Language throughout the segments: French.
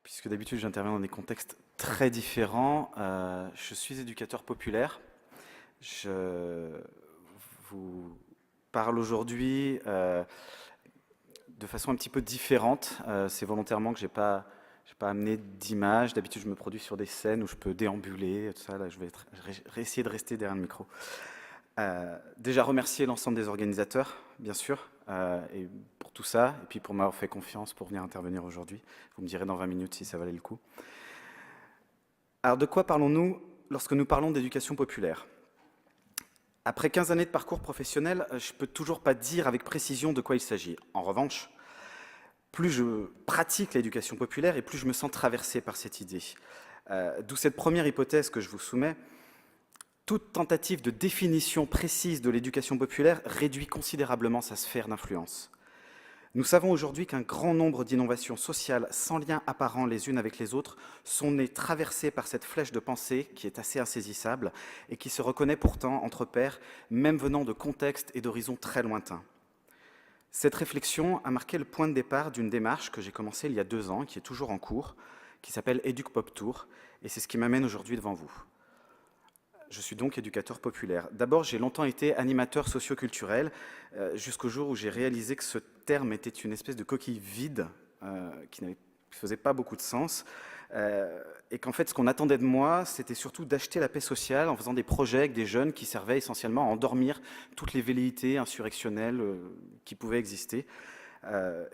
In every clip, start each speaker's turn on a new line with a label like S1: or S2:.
S1: Puisque d'habitude j'interviens dans des contextes très différents, je suis éducateur populaire. Je vous parle aujourd'hui de façon un petit peu différente. C'est volontairement que j'ai pas amené d'image. D'habitude je me produis sur des scènes où je peux déambuler, tout ça. Là je vais essayer de rester derrière le micro. Déjà remercier l'ensemble des organisateurs, bien sûr, et pour tout ça, et puis pour m'avoir fait confiance pour venir intervenir aujourd'hui. Vous me direz dans 20 minutes si ça valait le coup. Alors de quoi parlons-nous lorsque nous parlons d'éducation populaire? Après 15 années de parcours professionnel, je ne peux toujours pas dire avec précision de quoi il s'agit. En revanche, plus je pratique l'éducation populaire et plus je me sens traversé par cette idée. D'où cette première hypothèse que je vous soumets. Toute tentative de définition précise de l'éducation populaire réduit considérablement sa sphère d'influence. Nous savons aujourd'hui qu'un grand nombre d'innovations sociales sans lien apparent les unes avec les autres sont nées traversées par cette flèche de pensée qui est assez insaisissable et qui se reconnaît pourtant entre pairs, même venant de contextes et d'horizons très lointains. Cette réflexion a marqué le point de départ d'une démarche que j'ai commencée il y a 2 ans, qui est toujours en cours, qui s'appelle EducPop Tour, et c'est ce qui m'amène aujourd'hui devant vous. Je suis donc éducateur populaire. D'abord, j'ai longtemps été animateur socio-culturel, jusqu'au jour où j'ai réalisé que ce terme était une espèce de coquille vide, qui ne faisait pas beaucoup de sens, et qu'en fait, ce qu'on attendait de moi, c'était surtout d'acheter la paix sociale en faisant des projets avec des jeunes qui servaient essentiellement à endormir toutes les velléités insurrectionnelles qui pouvaient exister.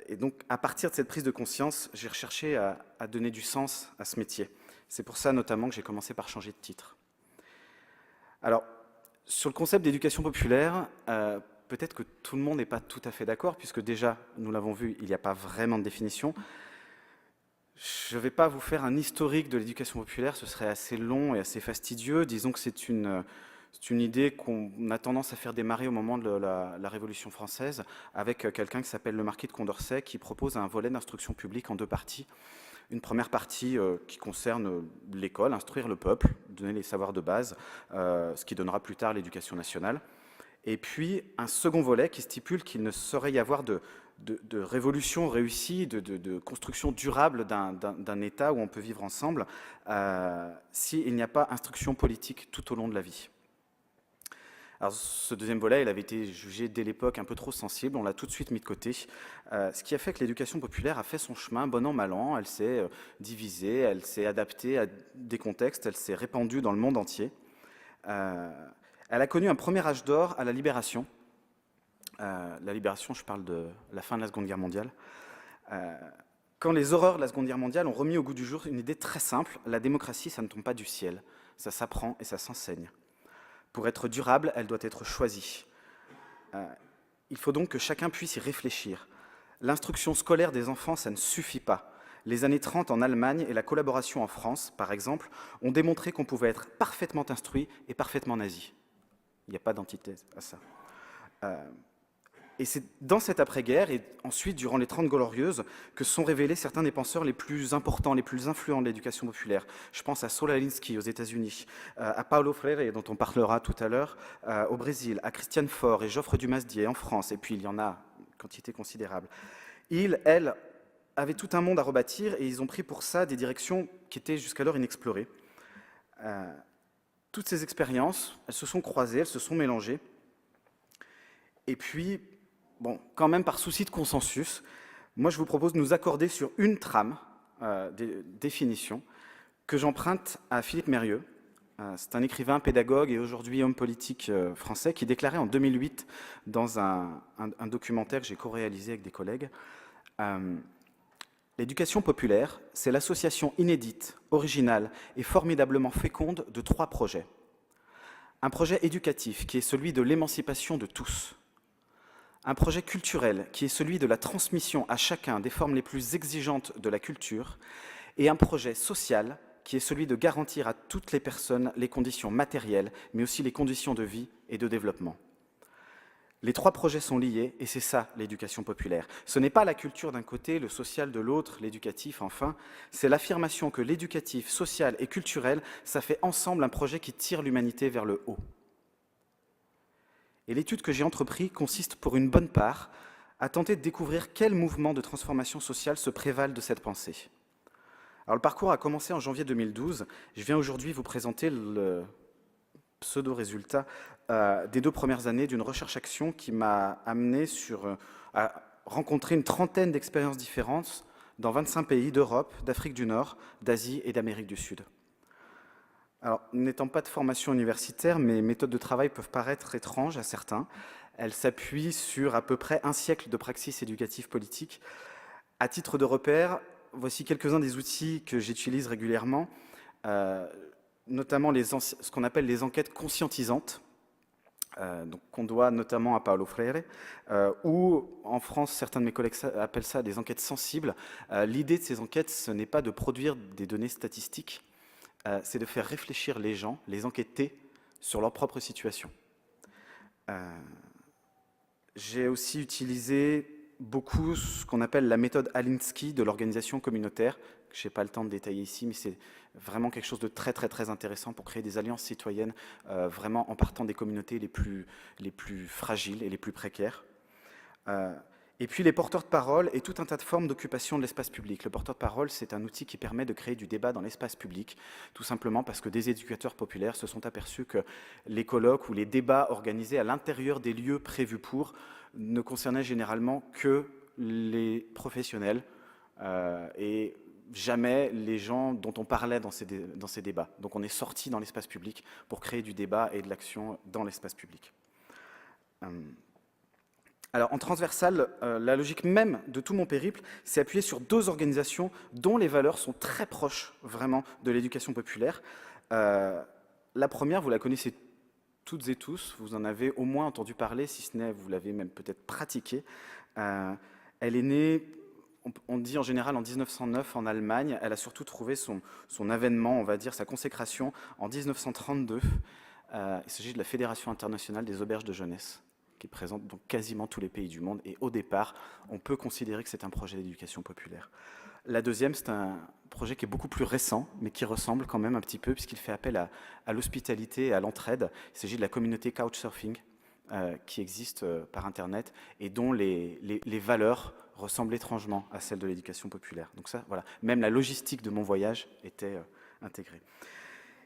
S1: Et donc, à partir de cette prise de conscience, j'ai recherché à donner du sens à ce métier. C'est pour ça, notamment, que j'ai commencé par changer de titre. Alors, sur le concept d'éducation populaire, peut-être que tout le monde n'est pas tout à fait d'accord, puisque déjà, nous l'avons vu, il n'y a pas vraiment de définition. Je ne vais pas vous faire un historique de l'éducation populaire, ce serait assez long et assez fastidieux. Disons que c'est une idée qu'on a tendance à faire démarrer au moment de la Révolution française, avec quelqu'un qui s'appelle le marquis de Condorcet, qui propose un volet d'instruction publique en 2 parties. Une première partie qui concerne l'école, instruire le peuple, donner les savoirs de base, ce qui donnera plus tard l'éducation nationale. Et puis un second volet qui stipule qu'il ne saurait y avoir de révolution réussie, de construction durable d'un État où on peut vivre ensemble, s'il n'y a pas instruction politique tout au long de la vie. Alors ce deuxième volet, il avait été jugé dès l'époque un peu trop sensible, on l'a tout de suite mis de côté, ce qui a fait que l'éducation populaire a fait son chemin bon an mal an, elle s'est divisée, elle s'est adaptée à des contextes, elle s'est répandue dans le monde entier. Elle a connu un premier âge d'or à la Libération. La Libération, je parle de la fin de la Seconde Guerre mondiale. Quand les horreurs de la Seconde Guerre mondiale ont remis au goût du jour une idée très simple, la démocratie, ça ne tombe pas du ciel, ça s'apprend et ça s'enseigne. Pour être durable, elle doit être choisie. Il faut donc que chacun puisse y réfléchir. L'instruction scolaire des enfants, ça ne suffit pas. Les années 30 en Allemagne et la collaboration en France, par exemple, ont démontré qu'on pouvait être parfaitement instruit et parfaitement nazi. Il n'y a pas d'antithèse à ça. Et c'est dans cette après-guerre, et ensuite durant les 30 glorieuses, que sont révélés certains des penseurs les plus importants, les plus influents de l'éducation populaire. Je pense à Saul Alinsky aux États-Unis, à Paulo Freire, dont on parlera tout à l'heure, au Brésil, à Christiane Faure et Joffre Dumasdier en France, et puis il y en a une quantité considérable. Ils, elles, avaient tout un monde à rebâtir, et ils ont pris pour ça des directions qui étaient jusqu'alors inexplorées. Toutes ces expériences, elles se sont croisées, elles se sont mélangées, et puis, bon, quand même par souci de consensus, moi je vous propose de nous accorder sur une trame de définition que j'emprunte à Philippe Mérieux. C'est un écrivain, pédagogue et aujourd'hui homme politique français qui déclarait en 2008 dans un documentaire que j'ai co-réalisé avec des collègues l'éducation populaire, c'est l'association inédite, originale et formidablement féconde de 3 projets. Un projet éducatif qui est celui de l'émancipation de tous. Un projet culturel qui est celui de la transmission à chacun des formes les plus exigeantes de la culture, et un projet social qui est celui de garantir à toutes les personnes les conditions matérielles, mais aussi les conditions de vie et de développement. Les 3 projets sont liés, et c'est ça l'éducation populaire. Ce n'est pas la culture d'un côté, le social de l'autre, l'éducatif enfin, c'est l'affirmation que l'éducatif, social et culturel, ça fait ensemble un projet qui tire l'humanité vers le haut. Et l'étude que j'ai entreprise consiste pour une bonne part à tenter de découvrir quels mouvements de transformation sociale se prévalent de cette pensée. Alors, le parcours a commencé en janvier 2012. Je viens aujourd'hui vous présenter le pseudo-résultat des 2 premières années d'une recherche-action qui m'a amené à rencontrer une trentaine d'expériences différentes dans 25 pays d'Europe, d'Afrique du Nord, d'Asie et d'Amérique du Sud. Alors, n'étant pas de formation universitaire, mes méthodes de travail peuvent paraître étranges à certains. Elles s'appuient sur à peu près un siècle de praxis éducative politique. À titre de repère, voici quelques-uns des outils que j'utilise régulièrement, notamment ce qu'on appelle les enquêtes conscientisantes, qu'on doit notamment à Paulo Freire, ou en France, certains de mes collègues appellent ça des enquêtes sensibles. L'idée de ces enquêtes, ce n'est pas de produire des données statistiques, c'est de faire réfléchir les gens, les enquêter sur leur propre situation. J'ai aussi utilisé beaucoup ce qu'on appelle la méthode Alinsky de l'organisation communautaire, que je n'ai pas le temps de détailler ici, mais c'est vraiment quelque chose de très très très intéressant pour créer des alliances citoyennes, vraiment en partant des communautés les plus fragiles et les plus précaires. Et puis les porteurs de parole et tout un tas de formes d'occupation de l'espace public. Le porteur de parole, c'est un outil qui permet de créer du débat dans l'espace public, tout simplement parce que des éducateurs populaires se sont aperçus que les colloques ou les débats organisés à l'intérieur des lieux prévus pour ne concernaient généralement que les professionnels et jamais les gens dont on parlait dans ces débats. Donc on est sorti dans l'espace public pour créer du débat et de l'action dans l'espace public. Alors, en transversal, la logique même de tout mon périple s'est appuyée sur 2 organisations dont les valeurs sont très proches, vraiment, de l'éducation populaire. La première, vous la connaissez toutes et tous, vous en avez au moins entendu parler, si ce n'est, vous l'avez même peut-être pratiquée. Elle est née, on dit en général, en 1909 en Allemagne. Elle a surtout trouvé son avènement, on va dire, sa consécration en 1932. Il s'agit de la Fédération internationale des auberges de jeunesse, qui est présente dans quasiment tous les pays du monde. Et au départ, on peut considérer que c'est un projet d'éducation populaire. La deuxième, c'est un projet qui est beaucoup plus récent, mais qui ressemble quand même un petit peu, puisqu'il fait appel à l'hospitalité et à l'entraide. Il s'agit de la communauté Couchsurfing, qui existe par Internet, et dont les valeurs ressemblent étrangement à celles de l'éducation populaire. Donc ça, voilà, même la logistique de mon voyage était intégrée.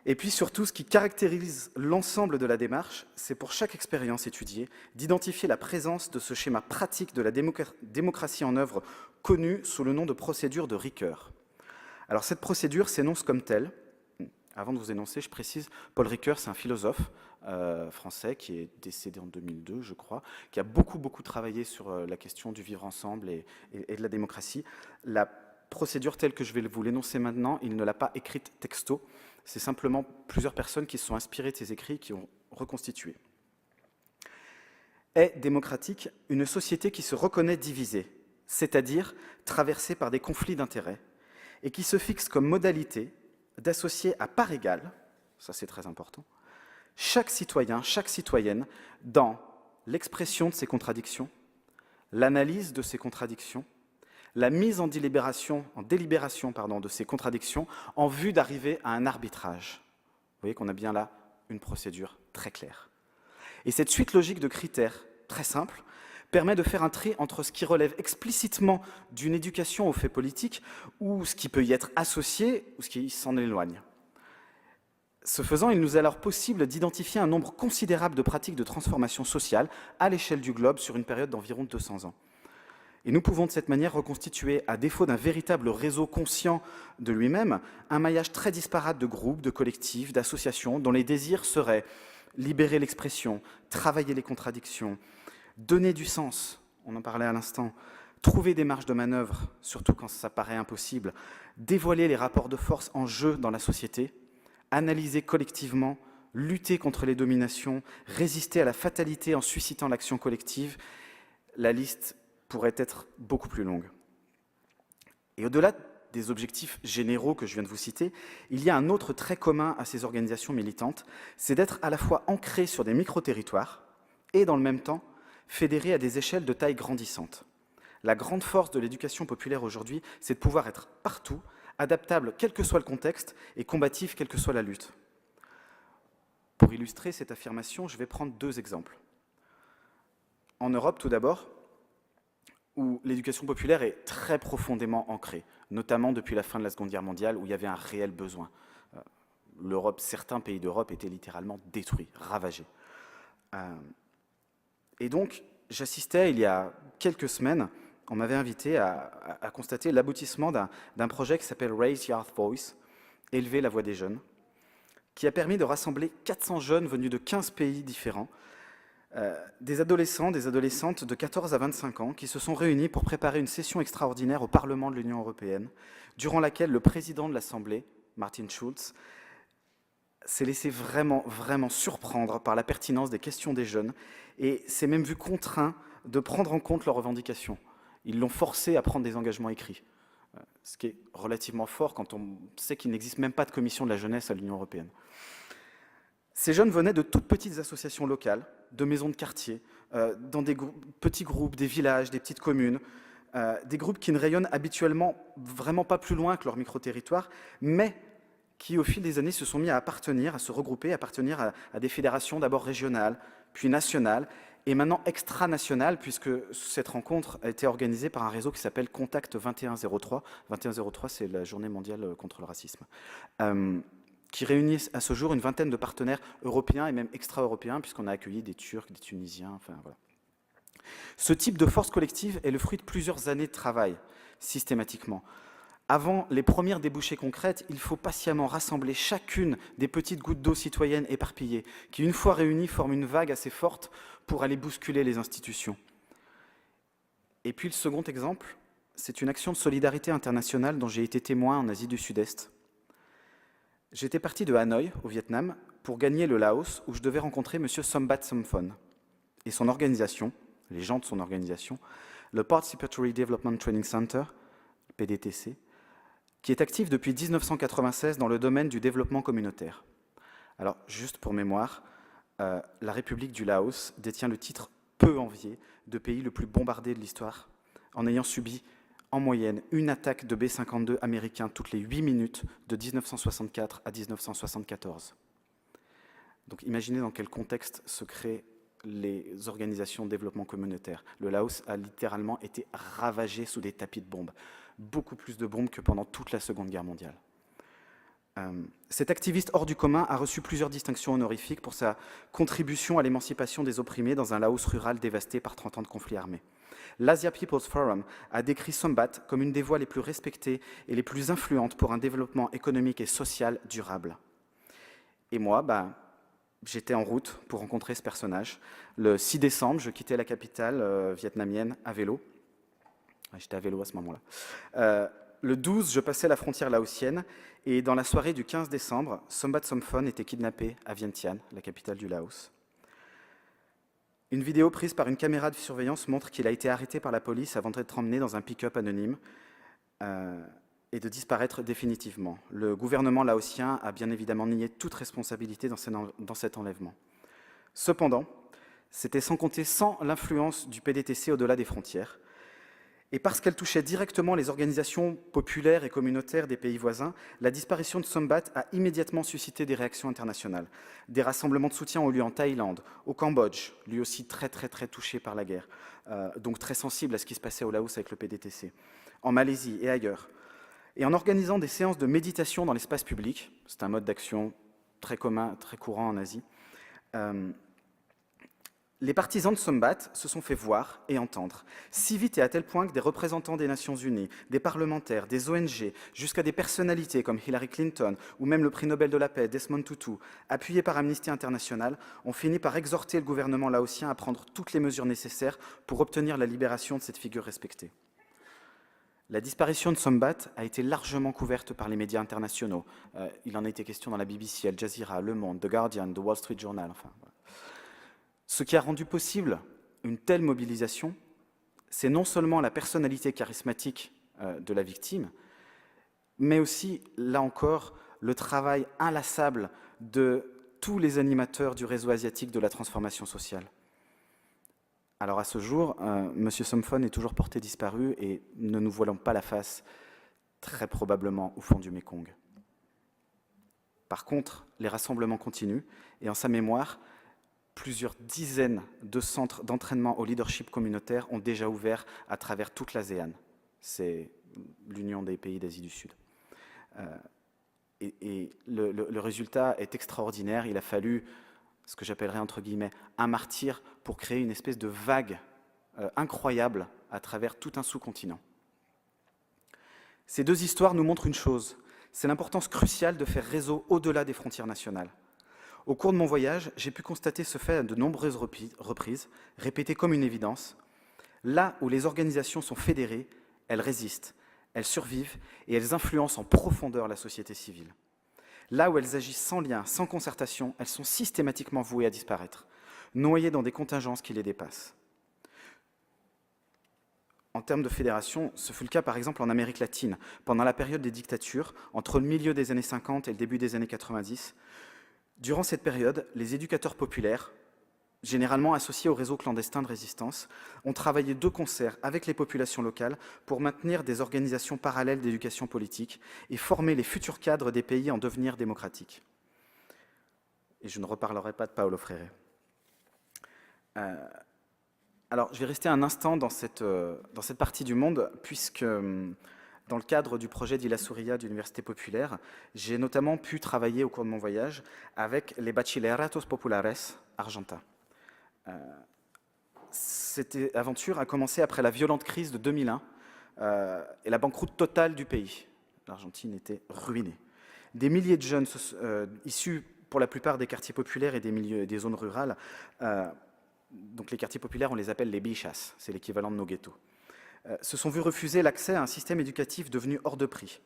S1: Et puis surtout, ce qui caractérise l'ensemble de la démarche, c'est pour chaque expérience étudiée d'identifier la présence de ce schéma pratique de la démocratie en œuvre connu sous le nom de procédure de Ricoeur. Alors cette procédure s'énonce comme telle. Avant de vous énoncer, je précise, Paul Ricoeur, c'est un philosophe français qui est décédé en 2002, je crois, qui a beaucoup travaillé sur la question du vivre ensemble et de la démocratie. La procédure telle que je vais vous l'énoncer maintenant, il ne l'a pas écrite texto. C'est simplement plusieurs personnes qui se sont inspirées de ces écrits qui ont reconstitué. Est démocratique une société qui se reconnaît divisée, c'est-à-dire traversée par des conflits d'intérêts, et qui se fixe comme modalité d'associer à part égale, ça c'est très important, chaque citoyen, chaque citoyenne dans l'expression de ses contradictions, l'analyse de ses contradictions, la mise en délibération de ces contradictions en vue d'arriver à un arbitrage. Vous voyez qu'on a bien là une procédure très claire. Et cette suite logique de critères très simples permet de faire un tri entre ce qui relève explicitement d'une éducation aux faits politiques ou ce qui peut y être associé ou ce qui s'en éloigne. Ce faisant, il nous est alors possible d'identifier un nombre considérable de pratiques de transformation sociale à l'échelle du globe sur une période d'environ 200 ans. Et nous pouvons de cette manière reconstituer, à défaut d'un véritable réseau conscient de lui-même, un maillage très disparate de groupes, de collectifs, d'associations, dont les désirs seraient libérer l'expression, travailler les contradictions, donner du sens, on en parlait à l'instant, trouver des marges de manœuvre, surtout quand ça paraît impossible, dévoiler les rapports de force en jeu dans la société, analyser collectivement, lutter contre les dominations, résister à la fatalité en suscitant l'action collective. La liste pourrait être beaucoup plus longue. Et au-delà des objectifs généraux que je viens de vous citer, il y a un autre trait commun à ces organisations militantes, c'est d'être à la fois ancrées sur des micro-territoires et, dans le même temps, fédérées à des échelles de taille grandissante. La grande force de l'éducation populaire aujourd'hui, c'est de pouvoir être partout, adaptable quel que soit le contexte et combatif quelle que soit la lutte. Pour illustrer cette affirmation, je vais prendre 2 exemples. En Europe, tout d'abord, où l'éducation populaire est très profondément ancrée, notamment depuis la fin de la Seconde Guerre mondiale, où il y avait un réel besoin. L'Europe, certains pays d'Europe étaient littéralement détruits, ravagés. Et donc, j'assistais il y a quelques semaines, on m'avait invité à constater l'aboutissement d'un projet qui s'appelle Raise Your Voice, élever la voix des jeunes, qui a permis de rassembler 400 jeunes venus de 15 pays différents, des adolescents, des adolescentes de 14 à 25 ans qui se sont réunis pour préparer une session extraordinaire au Parlement de l'Union européenne, durant laquelle le président de l'Assemblée, Martin Schulz, s'est laissé vraiment surprendre par la pertinence des questions des jeunes et s'est même vu contraint de prendre en compte leurs revendications. Ils l'ont forcé à prendre des engagements écrits, ce qui est relativement fort quand on sait qu'il n'existe même pas de commission de la jeunesse à l'Union européenne. Ces jeunes venaient de toutes petites associations locales, de maisons de quartier, dans des petits groupes, des villages, des petites communes, des groupes qui ne rayonnent habituellement vraiment pas plus loin que leur micro-territoire, mais qui, au fil des années, se sont mis à appartenir, à se regrouper, à appartenir à des fédérations d'abord régionales, puis nationales, et maintenant extra-nationales, puisque cette rencontre a été organisée par un réseau qui s'appelle Contact 2103. 2103, c'est la journée mondiale contre le racisme. Qui réunit à ce jour une vingtaine de partenaires européens et même extra-européens, puisqu'on a accueilli des Turcs, des Tunisiens, enfin voilà. Ce type de force collective est le fruit de plusieurs années de travail, systématiquement. Avant les premières débouchées concrètes, il faut patiemment rassembler chacune des petites gouttes d'eau citoyennes éparpillées, qui, une fois réunies, forment une vague assez forte pour aller bousculer les institutions. Et puis le second exemple, c'est une action de solidarité internationale dont j'ai été témoin en Asie du Sud-Est. J'étais parti de Hanoï, au Vietnam, pour gagner le Laos, où je devais rencontrer M. Sombat Somphone et son organisation, les gens de son organisation, le Participatory Development Training Center, PDTC, qui est actif depuis 1996 dans le domaine du développement communautaire. Alors, juste pour mémoire, la République du Laos détient le titre peu envié de pays le plus bombardé de l'histoire, en ayant subi en moyenne une attaque de B-52 américain toutes les 8 minutes de 1964 à 1974. Donc imaginez dans quel contexte se créent les organisations de développement communautaire. Le Laos a littéralement été ravagé sous des tapis de bombes, beaucoup plus de bombes que pendant toute la Seconde Guerre mondiale. Cet activiste hors du commun a reçu plusieurs distinctions honorifiques pour sa contribution à l'émancipation des opprimés dans un Laos rural dévasté par 30 ans de conflits armés. L'Asia People's Forum a décrit Sombat comme une des voies les plus respectées et les plus influentes pour un développement économique et social durable. Et moi, j'étais en route pour rencontrer ce personnage. Le 6 décembre, je quittais la capitale vietnamienne à vélo. J'étais à vélo à ce moment-là. Le 12, je passais la frontière laotienne et dans la soirée du 15 décembre, Sombat Somphone était kidnappé à Vientiane, la capitale du Laos. Une vidéo prise par une caméra de surveillance montre qu'il a été arrêté par la police avant d'être emmené dans un pick-up anonyme et de disparaître définitivement. Le gouvernement laotien a bien évidemment nié toute responsabilité dans cet enlèvement. Cependant, c'était sans compter sans l'influence du PDTC au-delà des frontières. Et parce qu'elle touchait directement les organisations populaires et communautaires des pays voisins, la disparition de Sombat a immédiatement suscité des réactions internationales. Des rassemblements de soutien ont lieu en Thaïlande, au Cambodge, lui aussi très touché par la guerre, donc très sensible à ce qui se passait au Laos avec le PDTC, en Malaisie et ailleurs. Et en organisant des séances de méditation dans l'espace public, c'est un mode d'action très commun, très courant en Asie, les partisans de Sombat se sont fait voir et entendre, si vite et à tel point que des représentants des Nations Unies, des parlementaires, des ONG, jusqu'à des personnalités comme Hillary Clinton ou même le prix Nobel de la paix Desmond Tutu, appuyés par Amnesty International, ont fini par exhorter le gouvernement laotien à prendre toutes les mesures nécessaires pour obtenir la libération de cette figure respectée. La disparition de Sombat a été largement couverte par les médias internationaux. Il en a été question dans la BBC, Al Jazeera, Le Monde, The Guardian, The Wall Street Journal, enfin voilà. Ce qui a rendu possible une telle mobilisation, c'est non seulement la personnalité charismatique de la victime, mais aussi, là encore, le travail inlassable de tous les animateurs du réseau asiatique de la transformation sociale. Alors à ce jour, M. Somphone est toujours porté disparu et ne nous voilons pas la face, très probablement au fond du Mékong. Par contre, les rassemblements continuent et en sa mémoire, Plusieurs dizaines de centres d'entraînement au leadership communautaire ont déjà ouvert à travers toute l'ASEAN. C'est l'Union des pays d'Asie du Sud. Et le résultat est extraordinaire. Il a fallu ce que j'appellerais entre guillemets un martyr pour créer une espèce de vague incroyable à travers tout un sous-continent. Ces deux histoires nous montrent une chose, c'est l'importance cruciale de faire réseau au-delà des frontières nationales. Au cours de mon voyage, j'ai pu constater ce fait à de nombreuses reprises, répété comme une évidence. Là où les organisations sont fédérées, elles résistent, elles survivent et elles influencent en profondeur la société civile. Là où elles agissent sans lien, sans concertation, elles sont systématiquement vouées à disparaître, noyées dans des contingences qui les dépassent. En termes de fédération, ce fut le cas par exemple en Amérique latine, pendant la période des dictatures, entre le milieu des années 50 et le début des années 90. Durant cette période, les éducateurs populaires, généralement associés au réseau clandestin de résistance, ont travaillé de concert avec les populations locales pour maintenir des organisations parallèles d'éducation politique et former les futurs cadres des pays en devenir démocratiques. Et je ne reparlerai pas de Paulo Freire. Alors, je vais rester un instant dans cette partie du monde, puisque dans le cadre du projet d'Ila Souria d'Université Populaire, j'ai notamment pu travailler au cours de mon voyage avec les Bachilleratos Populares Argenta. Cette aventure a commencé après la violente crise de 2001 et la banqueroute totale du pays. L'Argentine était ruinée. Des milliers de jeunes issus pour la plupart des quartiers populaires et des zones rurales, donc les quartiers populaires, on les appelle les bichas, c'est l'équivalent de nos ghettos, se sont vus refuser l'accès à un système éducatif devenu hors de prix.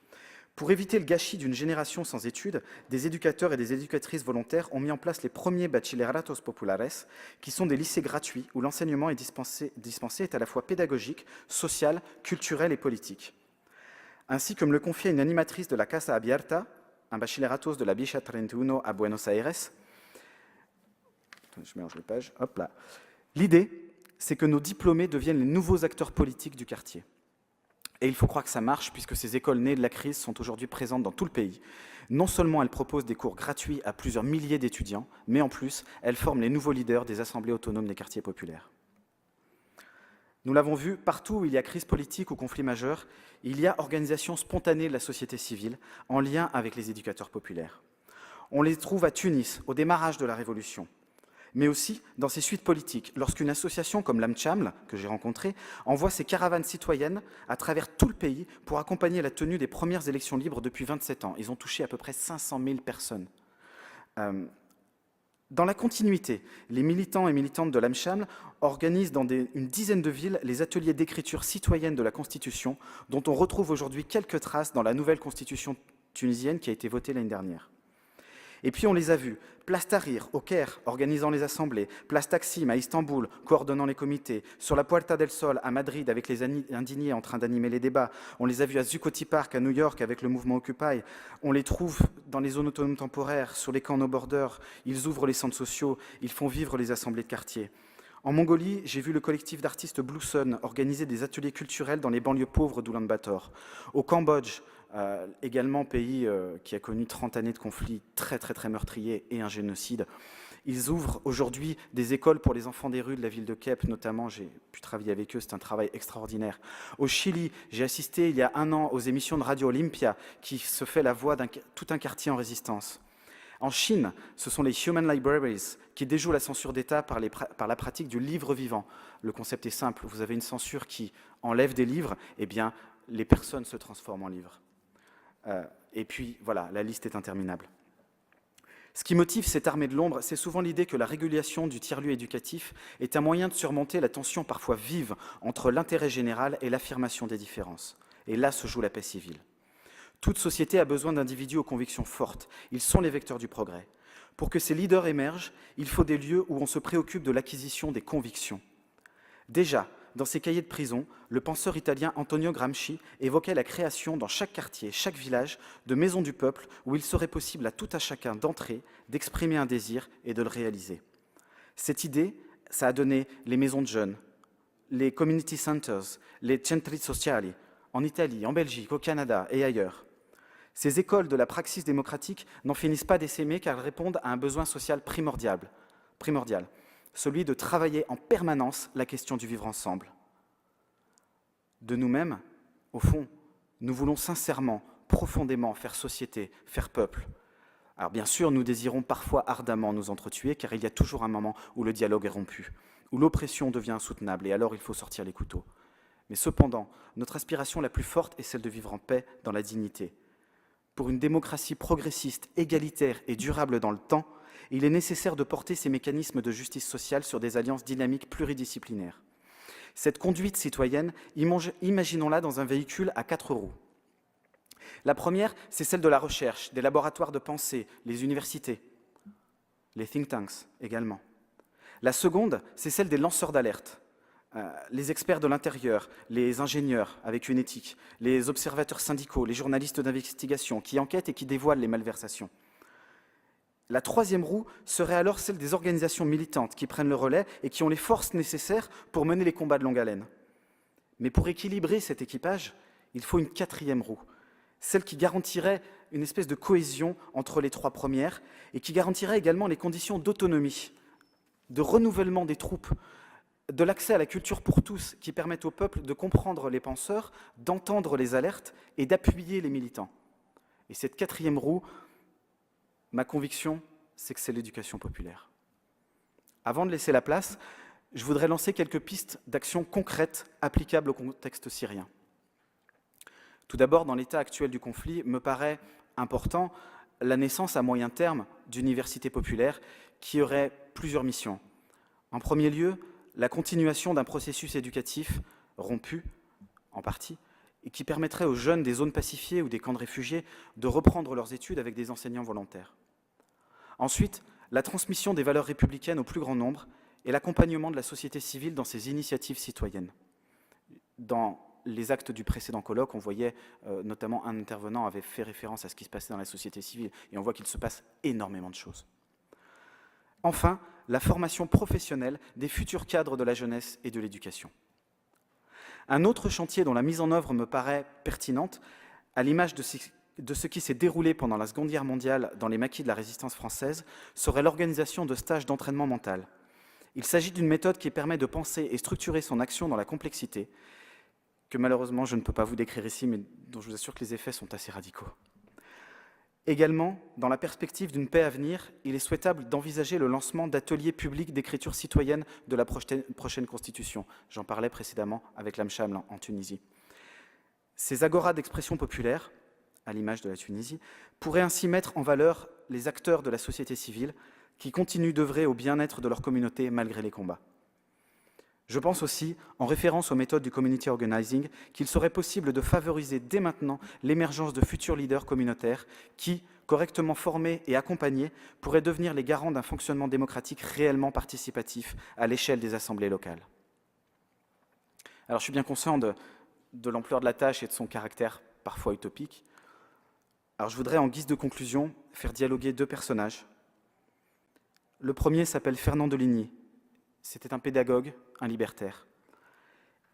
S1: Pour éviter le gâchis d'une génération sans études, des éducateurs et des éducatrices volontaires ont mis en place les premiers Bachilleratos Populares, qui sont des lycées gratuits où l'enseignement dispensé est à la fois pédagogique, social, culturel et politique. Ainsi, comme le confiait une animatrice de la Casa Abierta, un Bachilleratos de la Bicha 31 à Buenos Aires, je mélange les pages, hop là. L'idée, c'est que nos diplômés deviennent les nouveaux acteurs politiques du quartier. Et il faut croire que ça marche, puisque ces écoles nées de la crise sont aujourd'hui présentes dans tout le pays. Non seulement elles proposent des cours gratuits à plusieurs milliers d'étudiants, mais en plus, elles forment les nouveaux leaders des assemblées autonomes des quartiers populaires. Nous l'avons vu, partout où il y a crise politique ou conflit majeur, il y a organisation spontanée de la société civile, en lien avec les éducateurs populaires. On les trouve à Tunis, au démarrage de la Révolution, mais aussi dans ses suites politiques, lorsqu'une association comme l'AMCHAML, que j'ai rencontrée, envoie ses caravanes citoyennes à travers tout le pays pour accompagner la tenue des premières élections libres depuis 27 ans. Ils ont touché à peu près 500 000 personnes. Dans la continuité, les militants et militantes de l'AMCHAML organisent dans une dizaine de villes les ateliers d'écriture citoyenne de la Constitution, dont on retrouve aujourd'hui quelques traces dans la nouvelle Constitution tunisienne qui a été votée l'année dernière. Et puis on les a vus, Place Tahrir, au Caire, organisant les assemblées, Place Taksim, à Istanbul, coordonnant les comités, sur la Puerta del Sol, à Madrid, avec les indignés en train d'animer les débats. On les a vus à Zuccotti Park, à New York, avec le mouvement Occupy. On les trouve dans les zones autonomes temporaires, sur les camps no border. Ils ouvrent les centres sociaux, ils font vivre les assemblées de quartier. En Mongolie, j'ai vu le collectif d'artistes Blue Sun organiser des ateliers culturels dans les banlieues pauvres d'Oulan-Bator. Au Cambodge, également pays qui a connu 30 années de conflits très meurtriers et un génocide. Ils ouvrent aujourd'hui des écoles pour les enfants des rues de la ville de Kep, notamment, j'ai pu travailler avec eux, c'est un travail extraordinaire. Au Chili, j'ai assisté il y a un an aux émissions de Radio Olympia, qui se fait la voix d'un tout un quartier en résistance. En Chine, ce sont les Human Libraries qui déjouent la censure d'État par la pratique du livre vivant. Le concept est simple, vous avez une censure qui enlève des livres, eh bien, les personnes se transforment en livres. Et puis, voilà, la liste est interminable. Ce qui motive cette armée de l'ombre, c'est souvent l'idée que la régulation du tiers-lieu éducatif est un moyen de surmonter la tension parfois vive entre l'intérêt général et l'affirmation des différences. Et là se joue la paix civile. Toute société a besoin d'individus aux convictions fortes. Ils sont les vecteurs du progrès. Pour que ces leaders émergent, il faut des lieux où on se préoccupe de l'acquisition des convictions. Déjà, dans ses cahiers de prison, le penseur italien Antonio Gramsci évoquait la création dans chaque quartier, chaque village, de maisons du peuple où il serait possible à tout un chacun d'entrer, d'exprimer un désir et de le réaliser. Cette idée, ça a donné les maisons de jeunes, les community centers, les centri sociali, en Italie, en Belgique, au Canada et ailleurs. Ces écoles de la praxis démocratique n'en finissent pas d'essaimer car elles répondent à un besoin social primordial. celui de travailler en permanence la question du vivre ensemble. De nous-mêmes, au fond, nous voulons sincèrement, profondément faire société, faire peuple. Alors bien sûr, nous désirons parfois ardemment nous entretuer, car il y a toujours un moment où le dialogue est rompu, où l'oppression devient insoutenable, et alors il faut sortir les couteaux. Mais cependant, notre aspiration la plus forte est celle de vivre en paix, dans la dignité. Pour une démocratie progressiste, égalitaire et durable dans le temps, il est nécessaire de porter ces mécanismes de justice sociale sur des alliances dynamiques pluridisciplinaires. Cette conduite citoyenne, imaginons-la dans un véhicule à 4 roues. La première, c'est celle de la recherche, des laboratoires de pensée, les universités, les think tanks également. La seconde, c'est celle des lanceurs d'alerte, les experts de l'intérieur, les ingénieurs avec une éthique, les observateurs syndicaux, les journalistes d'investigation qui enquêtent et qui dévoilent les malversations. La troisième roue serait alors celle des organisations militantes qui prennent le relais et qui ont les forces nécessaires pour mener les combats de longue haleine. Mais pour équilibrer cet équipage, il faut une quatrième roue, celle qui garantirait une espèce de cohésion entre les trois premières et qui garantirait également les conditions d'autonomie, de renouvellement des troupes, de l'accès à la culture pour tous qui permettent au peuple de comprendre les penseurs, d'entendre les alertes et d'appuyer les militants. Et cette quatrième roue, ma conviction, c'est que c'est l'éducation populaire. Avant de laisser la place, je voudrais lancer quelques pistes d'actions concrètes applicables au contexte syrien. Tout d'abord, dans l'état actuel du conflit, me paraît important la naissance à moyen terme d'universités populaires qui auraient plusieurs missions. En premier lieu, la continuation d'un processus éducatif rompu, en partie, et qui permettrait aux jeunes des zones pacifiées ou des camps de réfugiés de reprendre leurs études avec des enseignants volontaires. Ensuite, la transmission des valeurs républicaines au plus grand nombre et l'accompagnement de la société civile dans ses initiatives citoyennes. Dans les actes du précédent colloque, on voyait notamment un intervenant avait fait référence à ce qui se passait dans la société civile, et on voit qu'il se passe énormément de choses. Enfin, la formation professionnelle des futurs cadres de la jeunesse et de l'éducation. Un autre chantier dont la mise en œuvre me paraît pertinente, à l'image de ce qui s'est déroulé pendant la Seconde Guerre mondiale dans les maquis de la résistance française, serait l'organisation de stages d'entraînement mental. Il s'agit d'une méthode qui permet de penser et structurer son action dans la complexité, que malheureusement je ne peux pas vous décrire ici, mais dont je vous assure que les effets sont assez radicaux. Également, dans la perspective d'une paix à venir, il est souhaitable d'envisager le lancement d'ateliers publics d'écriture citoyenne de la prochaine Constitution. J'en parlais précédemment avec l'Amcham en Tunisie. Ces agoras d'expression populaire, à l'image de la Tunisie, pourraient ainsi mettre en valeur les acteurs de la société civile qui continuent d'œuvrer au bien-être de leur communauté malgré les combats. Je pense aussi, en référence aux méthodes du community organizing, qu'il serait possible de favoriser dès maintenant l'émergence de futurs leaders communautaires qui, correctement formés et accompagnés, pourraient devenir les garants d'un fonctionnement démocratique réellement participatif à l'échelle des assemblées locales. Alors je suis bien conscient de l'ampleur de la tâche et de son caractère parfois utopique. Alors je voudrais, en guise de conclusion, faire dialoguer deux personnages. Le premier s'appelle Fernand Deligny. C'était un pédagogue, un libertaire.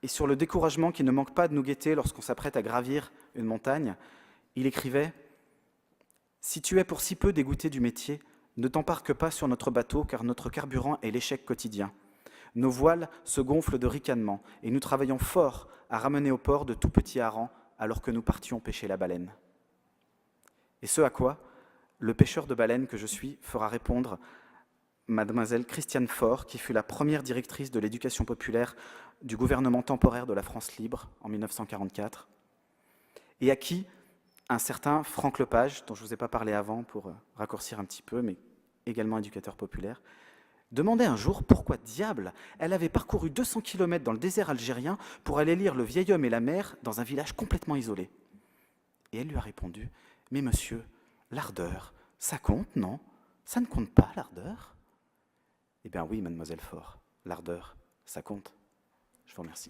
S1: Et sur le découragement qui ne manque pas de nous guetter lorsqu'on s'apprête à gravir une montagne, il écrivait « Si tu es pour si peu dégoûté du métier, ne t'embarque pas sur notre bateau car notre carburant est l'échec quotidien. Nos voiles se gonflent de ricanements et nous travaillons fort à ramener au port de tout petits harengs alors que nous partions pêcher la baleine. » Et ce à quoi le pêcheur de baleines que je suis fera répondre Mademoiselle Christiane Faure, qui fut la première directrice de l'éducation populaire du gouvernement temporaire de la France libre en 1944, et à qui un certain Franck Lepage, dont je ne vous ai pas parlé avant pour raccourcir un petit peu, mais également éducateur populaire, demandait un jour pourquoi diable elle avait parcouru 200 km dans le désert algérien pour aller lire Le vieil homme et la mer dans un village complètement isolé. Et elle lui a répondu « Mais monsieur, l'ardeur, ça compte, non? Ça ne compte pas, l'ardeur ?» Eh bien oui, mademoiselle Faure, l'ardeur, ça compte. Je vous remercie.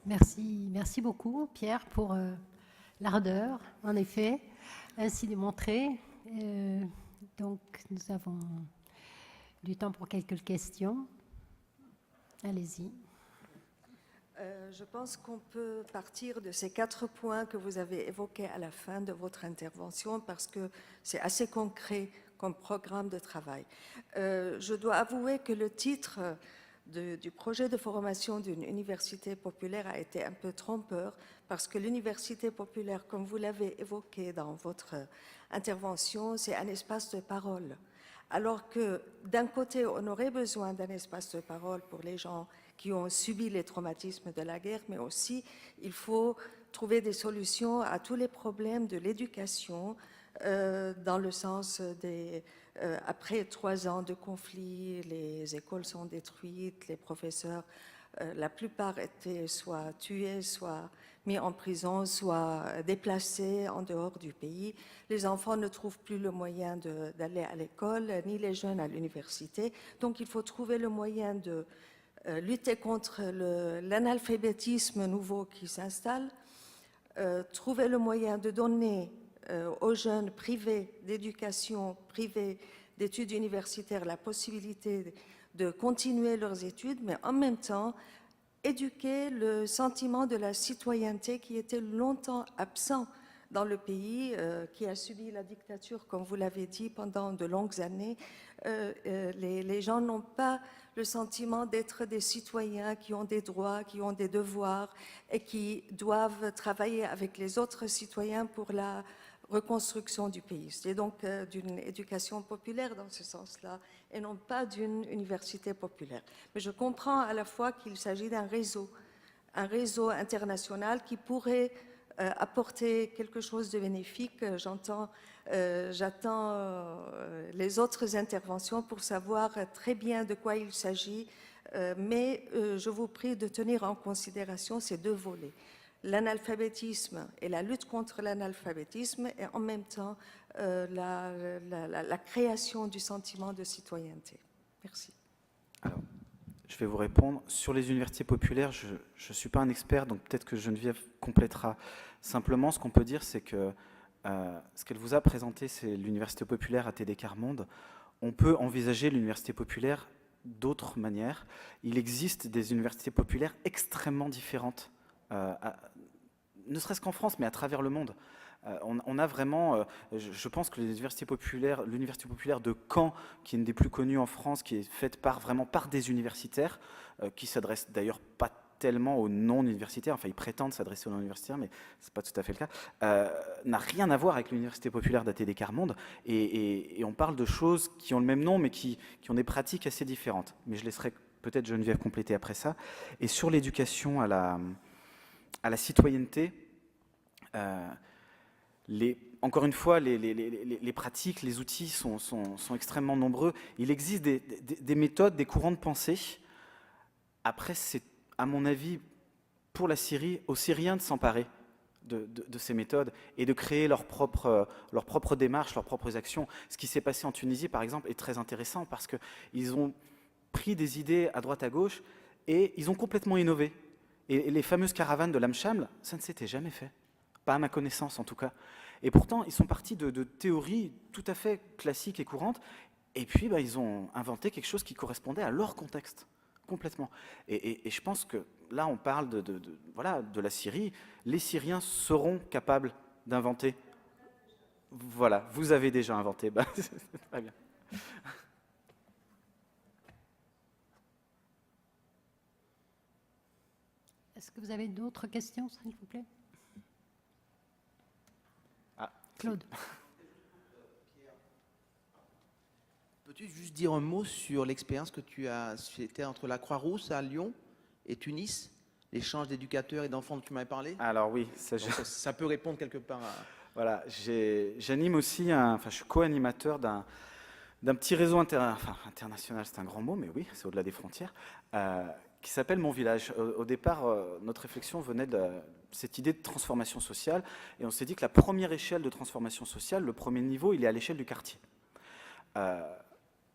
S2: Merci beaucoup, Pierre, pour l'ardeur, en effet, ainsi démontré. Donc, nous avons du temps pour quelques questions. Allez-y.
S3: Je pense qu'on peut partir de ces 4 points que vous avez évoqués à la fin de votre intervention parce que c'est assez concret comme programme de travail. Je dois avouer que le titre du projet de formation d'une université populaire a été un peu trompeur parce que l'université populaire, comme vous l'avez évoqué dans votre intervention, c'est un espace de parole. Alors que d'un côté, on aurait besoin d'un espace de parole pour les gens qui ont subi les traumatismes de la guerre, mais aussi il faut trouver des solutions à tous les problèmes de l'éducation dans le sens des... après 3 ans de conflit, les écoles sont détruites, les professeurs, la plupart étaient soit tués, soit mis en prison, soit déplacés en dehors du pays. Les enfants ne trouvent plus le moyen d'aller à l'école, ni les jeunes à l'université. Donc il faut trouver le moyen de lutter contre l'analphabétisme nouveau qui s'installe, trouver le moyen de donner aux jeunes privés d'éducation, privés d'études universitaires, la possibilité de continuer leurs études, mais en même temps éduquer le sentiment de la citoyenneté qui était longtemps absent dans le pays, qui a subi la dictature, comme vous l'avez dit, pendant de longues années. Les gens n'ont pas le sentiment d'être des citoyens qui ont des droits, qui ont des devoirs et qui doivent travailler avec les autres citoyens pour la reconstruction du pays. C'est donc d'une éducation populaire dans ce sens-là et non pas d'une université populaire. Mais je comprends à la fois qu'il s'agit d'un réseau international qui pourrait apporter quelque chose de bénéfique. J'attends les autres interventions pour savoir très bien de quoi il s'agit, mais je vous prie de tenir en considération ces 2 volets. L'analphabétisme et la lutte contre l'analphabétisme et en même temps la création du sentiment de citoyenneté. Merci.
S1: Alors, je vais vous répondre. Sur les universités populaires, je ne suis pas un expert, donc peut-être que Geneviève complétera. Simplement, ce qu'on peut dire, c'est que ce qu'elle vous a présenté, c'est l'université populaire à TD-Quart-Monde. On peut envisager l'université populaire d'autres manières. Il existe des universités populaires extrêmement différentes, ne serait-ce qu'en France, mais à travers le monde. On a vraiment, je pense que l'université populaire de Caen, qui est une des plus connues en France, qui est faite vraiment par des universitaires, qui s'adressent d'ailleurs pas tellement aux non-universitaires, enfin ils prétendent s'adresser aux non-universitaires, mais c'est pas tout à fait le cas, n'a rien à voir avec l'université populaire d'ATD-Quart-Monde, et on parle de choses qui ont le même nom, mais qui ont des pratiques assez différentes. Mais je laisserai peut-être Geneviève compléter après ça. Et sur l'éducation à la citoyenneté, encore une fois, les pratiques, les outils sont extrêmement nombreux. Il existe des méthodes, des courants de pensée. Après, c'est, à mon avis, pour la Syrie, aux Syriens de s'emparer de ces méthodes et de créer leur propre démarche, leurs propres actions. Ce qui s'est passé en Tunisie, par exemple, est très intéressant parce qu'ils ont pris des idées à droite à gauche et ils ont complètement innové. Et les fameuses caravanes de l'Amcham, ça ne s'était jamais fait. Pas à ma connaissance, en tout cas. Et pourtant, ils sont partis de théories tout à fait classiques et courantes, et puis ils ont inventé quelque chose qui correspondait à leur contexte, complètement. Et je pense que là, on parle de la Syrie. Les Syriens seront capables d'inventer. Voilà, vous avez déjà inventé. C'est très bien.
S2: Est-ce que vous avez d'autres questions, s'il vous plaît? Claude.
S4: Peux-tu juste dire un mot sur l'expérience que tu as faite entre la Croix-Rousse à Lyon et Tunis, l'échange d'éducateurs et d'enfants dont tu m'avais parlé?
S1: Alors oui,
S4: ça peut répondre quelque part à...
S1: Voilà, j'anime aussi, je suis co-animateur d'un petit réseau international, c'est un grand mot, mais oui, c'est au-delà des frontières, qui s'appelle Mon Village. Au départ, notre réflexion venait de cette idée de transformation sociale, et on s'est dit que la première échelle de transformation sociale, le premier niveau, il est à l'échelle du quartier.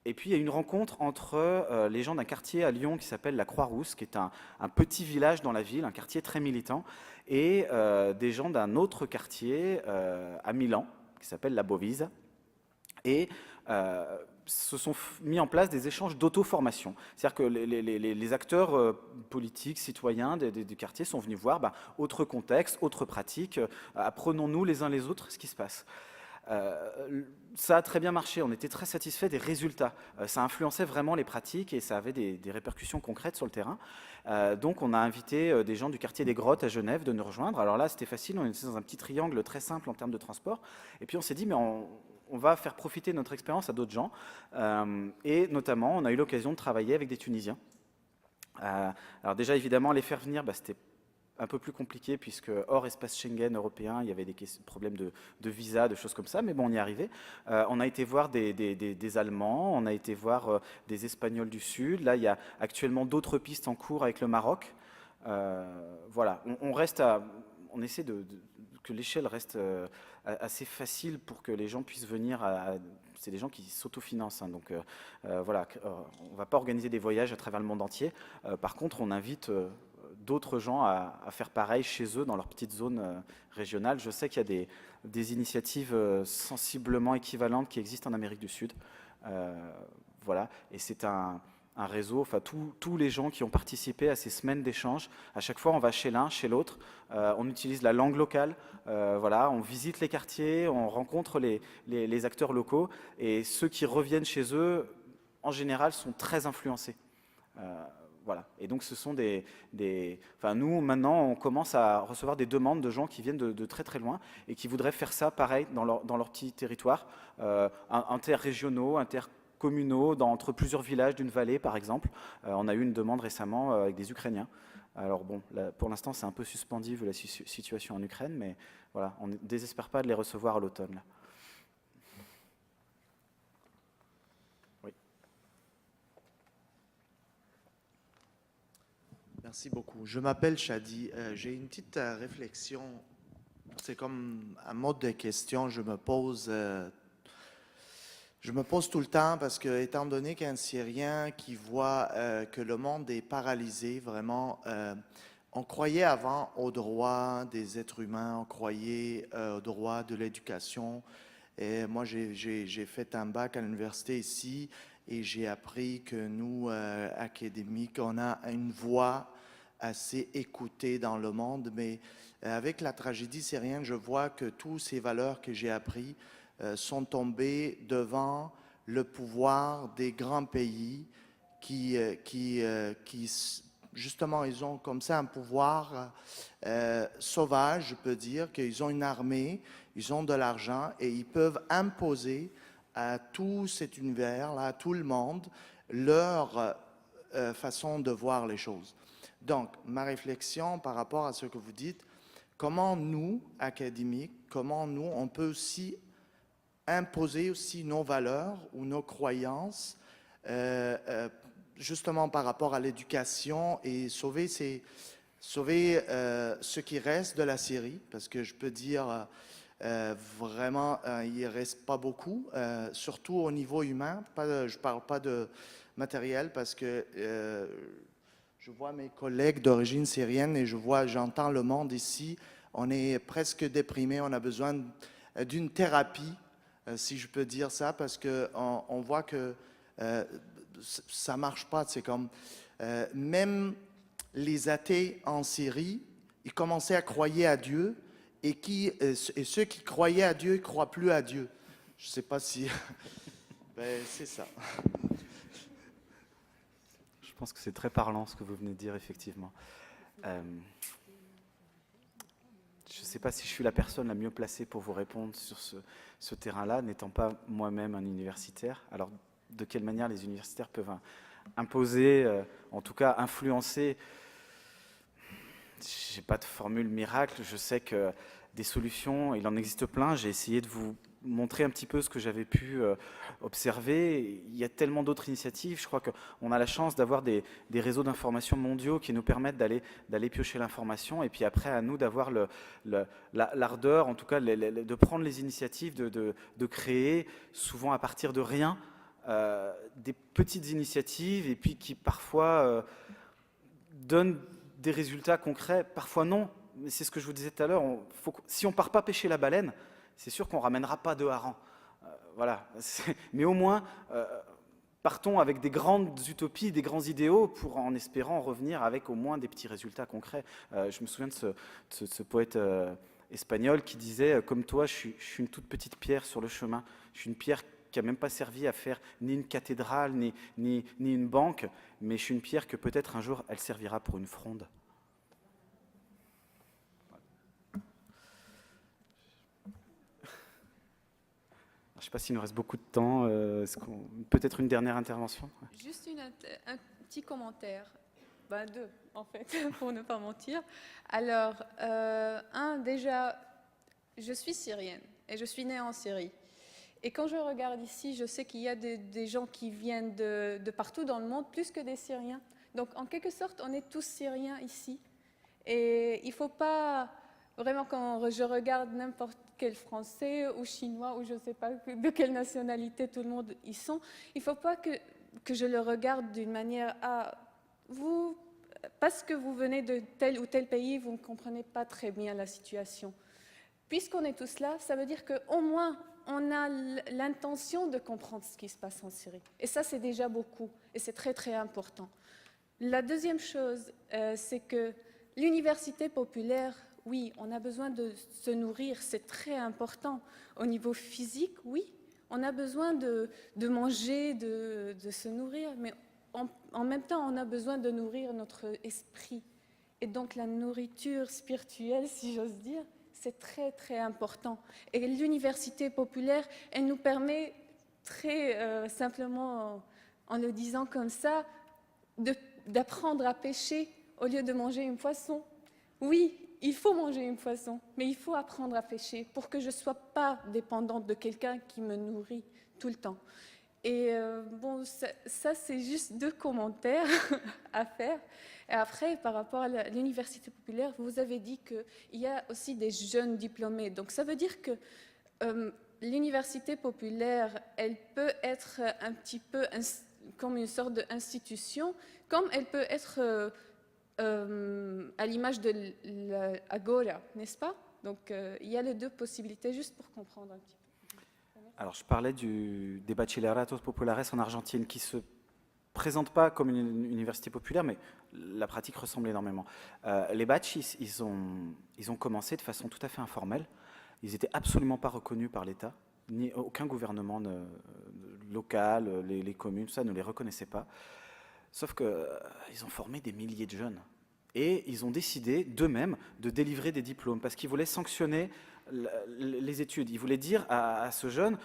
S1: Et puis il y a une rencontre entre les gens d'un quartier à Lyon qui s'appelle la Croix-Rousse, qui est un petit village dans la ville, un quartier très militant, et des gens d'un autre quartier à Milan, qui s'appelle la Bovise. Et se sont mis en place des échanges d'auto-formation. C'est-à-dire que les acteurs politiques, citoyens du quartier sont venus voir autre contexte, autre pratique, apprenons-nous les uns les autres ce qui se passe. Ça a très bien marché, on était très satisfaits des résultats. Ça influençait vraiment les pratiques et ça avait des répercussions concrètes sur le terrain. Donc on a invité des gens du quartier des Grottes à Genève de nous rejoindre. Alors là c'était facile, on était dans un petit triangle très simple en termes de transport. Et puis on s'est dit mais on va faire profiter notre expérience à d'autres gens. Et notamment on a eu l'occasion de travailler avec des Tunisiens. Alors déjà évidemment les faire venir, c'était un peu plus compliqué puisque hors espace Schengen européen, il y avait des problèmes de visa, de choses comme ça, mais bon, on y est arrivé. On a été voir des Allemands, on a été voir des Espagnols du Sud. Là, il y a actuellement d'autres pistes en cours avec le Maroc. Voilà, on essaie que l'échelle reste assez facile pour que les gens puissent venir. C'est des gens qui s'autofinancent, hein, donc voilà, on ne va pas organiser des voyages à travers le monde entier. Par contre, on invite d'autres gens à faire pareil chez eux dans leur petite zone régionale. Je sais qu'il y a des initiatives sensiblement équivalentes qui existent en Amérique du Sud. Voilà, et c'est un réseau, enfin tous les gens qui ont participé à ces semaines d'échange, à chaque fois on va chez l'un, chez l'autre, on utilise la langue locale, voilà, on visite les quartiers, on rencontre les acteurs locaux, et ceux qui reviennent chez eux, en général, sont très influencés. Voilà. Et donc ce sont enfin, nous, maintenant, on commence à recevoir des demandes de gens qui viennent de très très loin et qui voudraient faire ça pareil dans leur petit territoire, interrégionaux, intercommunaux, entre plusieurs villages d'une vallée, par exemple. On a eu une demande récemment avec des Ukrainiens. Alors bon, là, pour l'instant, c'est un peu suspendu vu la situation en Ukraine, mais voilà, on ne désespère pas de les recevoir à l'automne.
S5: Merci beaucoup. Je m'appelle Chadi. J'ai une petite réflexion. C'est comme un mode de question. Je me pose tout le temps parce que, étant donné qu'un Syrien qui voit que le monde est paralysé, vraiment, on croyait avant aux droits des êtres humains, on croyait aux droits de l'éducation. Et moi, j'ai fait un bac à l'université ici et j'ai appris que nous, académiques, on a une voix assez écoutée dans le monde, mais avec la tragédie syrienne, je vois que toutes ces valeurs que j'ai apprises sont tombées devant le pouvoir des grands pays qui justement, ils ont comme ça un pouvoir sauvage, je peux dire, qu'ils ont une armée, ils ont de l'argent et ils peuvent imposer à tout cet univers-là, à tout le monde, leur façon de voir les choses. Donc, ma réflexion par rapport à ce que vous dites, comment nous, académiques, comment nous, on peut aussi imposer aussi nos valeurs ou nos croyances, justement par rapport à l'éducation et sauver ce qui reste de la Syrie, parce que je peux dire vraiment, il ne reste pas beaucoup, surtout au niveau humain. Je ne parle pas de matériel parce que je vois mes collègues d'origine syrienne et j'entends le monde ici. On est presque déprimé, on a besoin d'une thérapie, si je peux dire ça, parce qu'on voit que ça ne marche pas. C'est comme même les athées en Syrie, ils commençaient à croire à Dieu et ceux qui croyaient à Dieu ne croient plus à Dieu. Je ne sais pas si... c'est ça.
S1: Je pense que c'est très parlant ce que vous venez de dire, effectivement. Je ne sais pas si je suis la personne la mieux placée pour vous répondre sur ce terrain-là, n'étant pas moi-même un universitaire. Alors, de quelle manière les universitaires peuvent imposer, en tout cas influencer? Je n'ai pas de formule miracle, je sais que des solutions, il en existe plein. J'ai essayé de vous montrer un petit peu ce que j'avais pu observer. Il y a tellement d'autres initiatives. Je crois qu'on a la chance d'avoir des réseaux d'information mondiaux qui nous permettent d'aller piocher l'information. Et puis après, à nous d'avoir l'ardeur, en tout cas, de prendre les initiatives, de créer, souvent à partir de rien, des petites initiatives et puis qui parfois donnent des résultats concrets, parfois non. C'est ce que je vous disais tout à l'heure. Si on ne part pas pêcher la baleine, c'est sûr qu'on ne ramènera pas de harengs. Voilà. Mais au moins, partons avec des grandes utopies, des grands idéaux, en espérant revenir avec au moins des petits résultats concrets. Je me souviens de ce poète espagnol qui disait « Comme toi, je suis une toute petite pierre sur le chemin. Je suis une pierre qui n'a même pas servi à faire ni une cathédrale, ni une banque, mais je suis une pierre que peut-être un jour, elle servira pour une fronde. » Je ne sais pas s'il nous reste beaucoup de temps. Peut-être une dernière intervention?
S6: Juste un petit commentaire. Ben, deux, en fait, pour ne pas mentir. Alors, déjà, je suis syrienne et je suis née en Syrie. Et quand je regarde ici, je sais qu'il y a des gens qui viennent de partout dans le monde, plus que des Syriens. Donc, en quelque sorte, on est tous Syriens ici. Et il ne faut pas, vraiment, quand je regarde n'importe quel Français ou Chinois, ou je ne sais pas de quelle nationalité tout le monde y sont, il ne faut pas que je le regarde d'une manière à vous, parce que vous venez de tel ou tel pays, vous ne comprenez pas très bien la situation. Puisqu'on est tous là, ça veut dire qu'au moins, on a l'intention de comprendre ce qui se passe en Syrie. Et ça, c'est déjà beaucoup. Et c'est très, très important. La deuxième chose, c'est que l'université populaire, oui, on a besoin de se nourrir. C'est très important. Au niveau physique, oui, on a besoin de manger, de se nourrir. Mais en même temps, on a besoin de nourrir notre esprit. Et donc, la nourriture spirituelle, si j'ose dire, c'est très, très important. Et l'université populaire, elle nous permet très simplement, en le disant comme ça, d'apprendre à pêcher au lieu de manger une poisson. Oui, il faut manger une poisson, mais il faut apprendre à pêcher pour que je ne sois pas dépendante de quelqu'un qui me nourrit tout le temps. Et bon, ça c'est juste deux commentaires à faire. Et après, par rapport à l'université populaire, vous avez dit qu'il y a aussi des jeunes diplômés. Donc ça veut dire que l'université populaire, elle peut être un petit peu comme une sorte d'institution, comme elle peut être à l'image de l'Agora, n'est-ce pas? Donc il y a les deux possibilités, juste pour comprendre un petit peu.
S1: Alors, je parlais des bachilleratos populares en Argentine qui se présentent pas comme une université populaire, mais la pratique ressemble énormément. Les bachis, ils ont commencé de façon tout à fait informelle. Ils n'étaient absolument pas reconnus par l'État, ni aucun gouvernement local, les communes, tout ça ne les reconnaissait pas. Sauf qu'ils ont formé des milliers de jeunes. Et ils ont décidé d'eux-mêmes de délivrer des diplômes parce qu'ils voulaient sanctionner les études. Ils voulaient dire à ce jeune,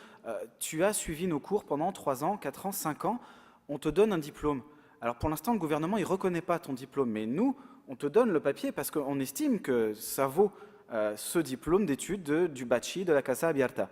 S1: tu as suivi nos cours pendant 3 ans, 4 ans, 5 ans, on te donne un diplôme. Alors pour l'instant, le gouvernement ne reconnaît pas ton diplôme, mais nous, on te donne le papier parce qu'on estime que ça vaut ce diplôme d'études du Bachi, de la Casa Abierta.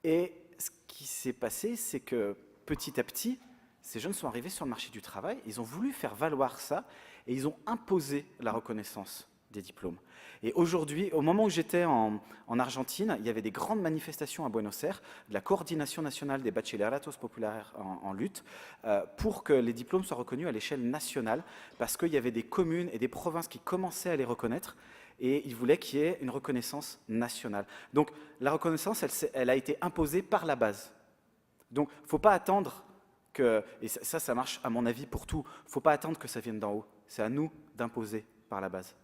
S1: Et ce qui s'est passé, c'est que petit à petit, ces jeunes sont arrivés sur le marché du travail, ils ont voulu faire valoir ça, et ils ont imposé la reconnaissance des diplômes. Et aujourd'hui, au moment où j'étais en Argentine, il y avait des grandes manifestations à Buenos Aires, de la coordination nationale des bachilleratos populaires en lutte, pour que les diplômes soient reconnus à l'échelle nationale, parce qu'il y avait des communes et des provinces qui commençaient à les reconnaître, et ils voulaient qu'il y ait une reconnaissance nationale. Donc la reconnaissance, elle a été imposée par la base. Donc il ne faut pas attendre et ça marche à mon avis pour tout, il ne faut pas attendre que ça vienne d'en haut. C'est à nous d'imposer par la base.